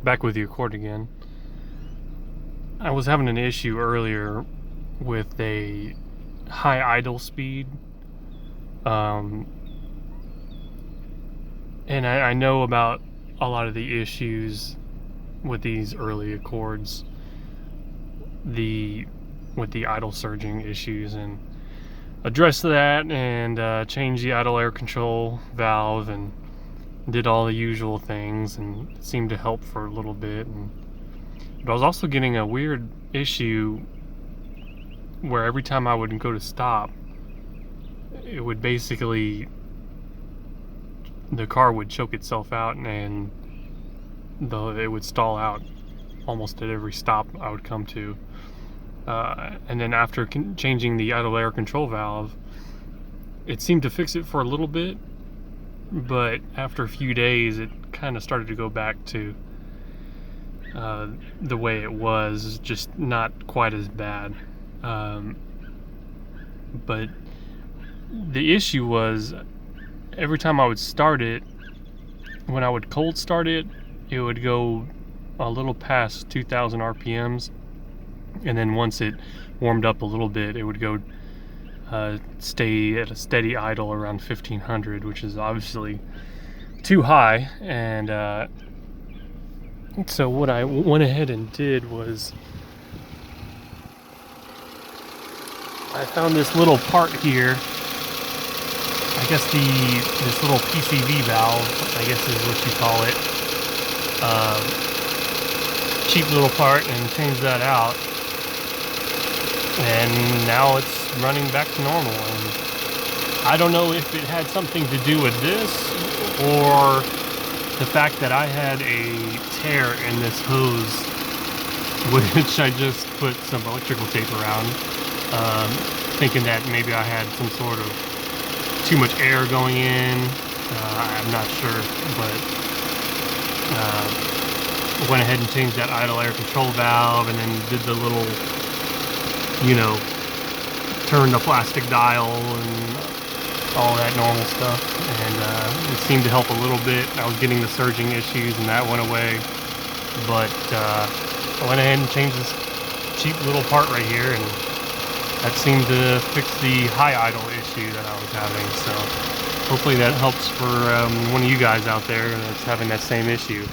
Back with the Accord again. I was having an issue earlier with a high idle speed. Um, and I know about a lot of the issues with these early Accords, with the idle surging issues, and addressed that and changed the idle air control valve and did all the usual things, and it seemed to help for a little bit. But I was also getting a weird issue where every time I would go to stop, it would basically, the car would choke itself out, and it would stall out almost at every stop I would come to. And then after changing the idle air control valve, it seemed to fix it for a little bit, but after a few days it kind of started to go back to the way it was, just not quite as bad. But the issue was, every time I would start it, when I would cold start it, it would go a little past 2,000 RPMs, and then once it warmed up a little bit, it would go stay at a steady idle around 1,500, which is obviously too high. And so what I went ahead and did was I found this little part here. I guess this little PCV valve, I guess is what you call it. Cheap little part, and changed that out. And now it's running back to normal. And I don't know if it had something to do with this, or the fact that I had a tear in this hose, which I just put some electrical tape around, thinking that maybe I had some sort of too much air going in. I'm not sure, but went ahead and changed that idle air control valve, and then did the little, turn the plastic dial and all that normal stuff, and it seemed to help a little bit. I was getting the surging issues, and that went away. But I went ahead and changed this cheap little part right here, and that seemed to fix the high idle issue that I was having. So hopefully that helps for one of you guys out there that's having that same issue.